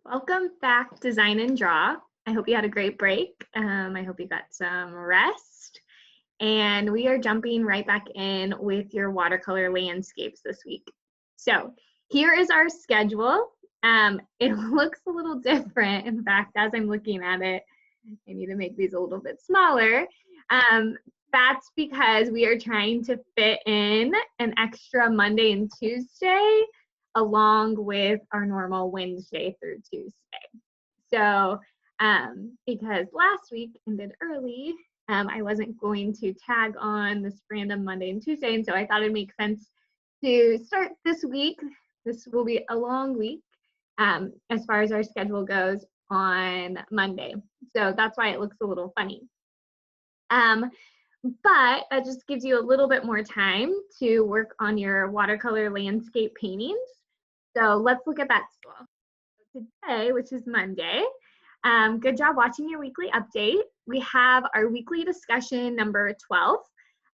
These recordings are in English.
Welcome back, Design and Draw. I hope you had a great break. I hope you got some rest. And we are jumping right back in with your watercolor landscapes this week. So here is our schedule. It looks a little different. In fact, as I'm looking at it, I need to make these a little bit smaller. That's because we are trying to fit in an extra Monday and Tuesday along with our normal Wednesday through Tuesday. So because last week ended early, I wasn't going to tag on this random Monday and Tuesday, and so I thought it'd make sense to start this week. This will be a long week as far as our schedule goes on Monday. So that's why it looks a little funny. But that just gives you a little bit more time to work on your watercolor landscape paintings. So let's look at that schedule. Today, which is Monday, good job watching your weekly update. We have our weekly discussion number 12.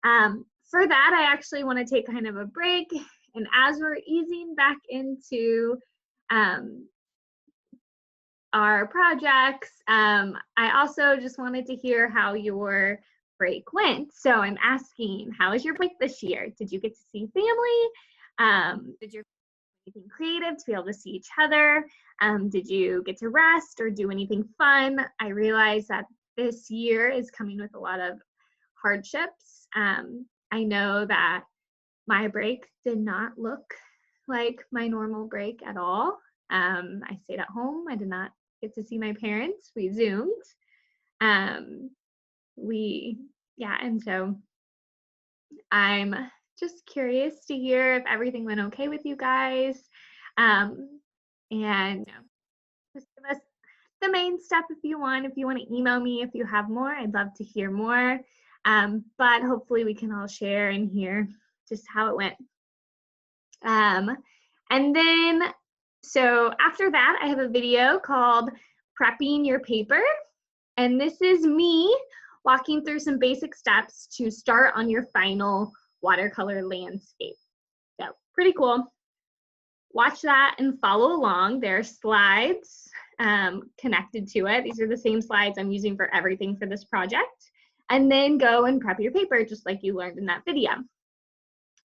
For that, I actually want to take kind of a break. And as we're easing back into our projects, I also just wanted to hear how your break went. So I'm asking, how was your break this year? Did you get to see family? Did you anything creative to be able to see each other? Did you get to rest or do anything fun? I realize that this year is coming with a lot of hardships. I know that my break did not look like my normal break at all. I stayed at home. I did not get to see my parents. We Zoomed. And so I'm just curious to hear if everything went okay with you guys. And just give us the main stuff if you want. If you want to email me if you have more, I'd love to hear more. But hopefully we can all share and hear just how it went. And then, so after that, I have a video called Prepping Your Paper. And this is me walking through some basic steps to start on your final watercolor landscape. So pretty cool. Watch that and follow along. There are slides connected to it. These are the same slides I'm using for everything for this project. And then go and prep your paper just like you learned in that video.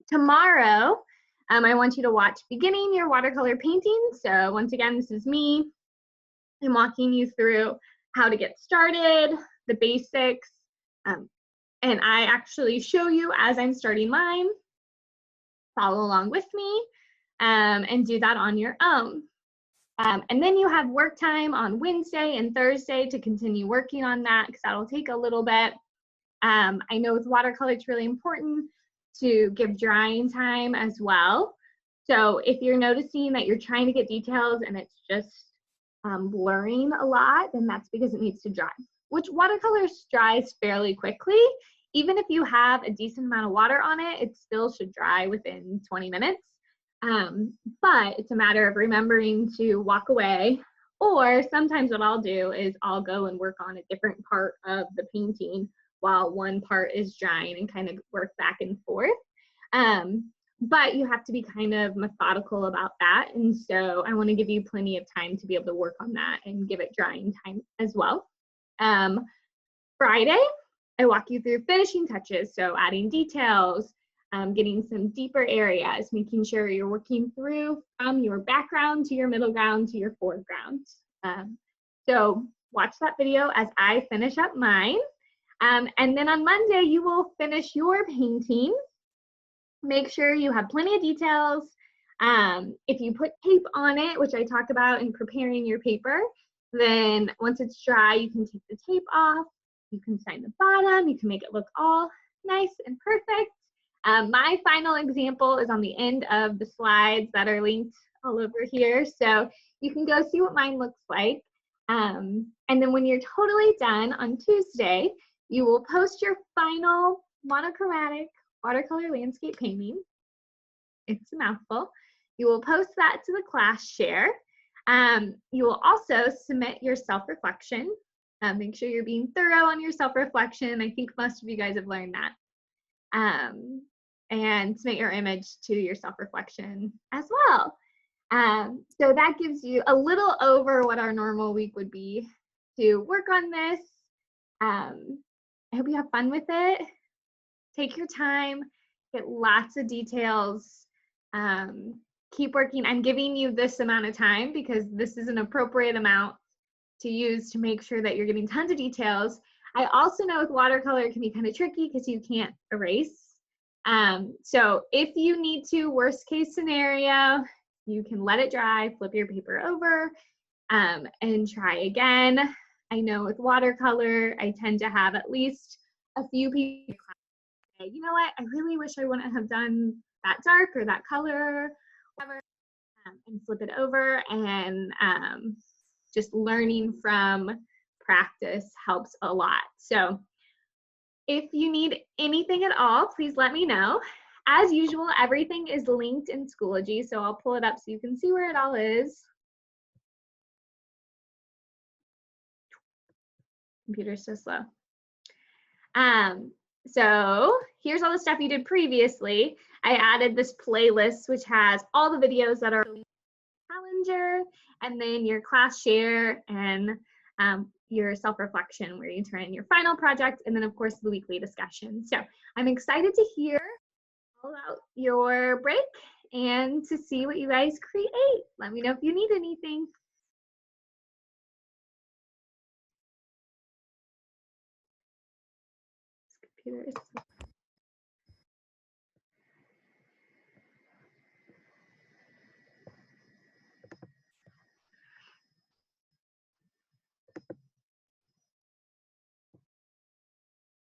Tomorrow, I want you to watch Beginning Your Watercolor Painting. So once again, this is me. I'm walking you through how to get started, the basics, and I actually show you as I'm starting mine. Follow along with me and do that on your own. And then you have work time on Wednesday and Thursday to continue working on that because that'll take a little bit. I know with watercolor, it's really important to give drying time as well. So if you're noticing that you're trying to get details and it's just blurring a lot, then that's because it needs to dry, which watercolor dries fairly quickly. Even if you have a decent amount of water on it, it still should dry within 20 minutes. But it's a matter of remembering to walk away, or sometimes what I'll do is I'll go and work on a different part of the painting while one part is drying and kind of work back and forth. But you have to be kind of methodical about that. And so I want to give you plenty of time to be able to work on that and give it drying time as well. Friday, I walk you through finishing touches. So adding details, getting some deeper areas, making sure you're working through from your background to your middle ground to your foreground. So watch that video as I finish up mine. And then on Monday, you will finish your painting. Make sure you have plenty of details. If you put tape on it, which I talked about in preparing your paper, then once it's dry, you can take the tape off. You can sign the bottom. You can make it look all nice and perfect. My final example is on the end of the slides that are linked all over here. So you can go see what mine looks like. And then when you're totally done on Tuesday, you will post your final monochromatic watercolor landscape painting. It's a mouthful. You will post that to the class share. You will also submit your self-reflection. Make sure you're being thorough on your self-reflection. I think most of you guys have learned that. And submit your image to your self-reflection as well. So that gives you a little over what our normal week would be to work on this. I hope you have fun with it. Take your time, get lots of details. Keep working. I'm giving you this amount of time because this is an appropriate amount to use to make sure that you're getting tons of details. I also know with watercolor it can be kind of tricky because you can't erase. So if you need to, worst case scenario, you can let it dry, flip your paper over, and try again. I know with watercolor, I tend to have at least a few people say, you know what, I really wish I wouldn't have done that dark or that color, whatever, and flip it over. And just learning from practice helps a lot. So if you need anything at all, please let me know. As usual, everything is linked in Schoology, so I'll pull it up so you can see where it all is. Computer's so slow. So here's all the stuff you did previously. I added this playlist, which has all the videos that are in the calendar, and then your class share and your self-reflection where you turn in your final project, and then of course the weekly discussion. So I'm excited to hear all about your break and to see what you guys create. Let me know if you need anything. This computer is so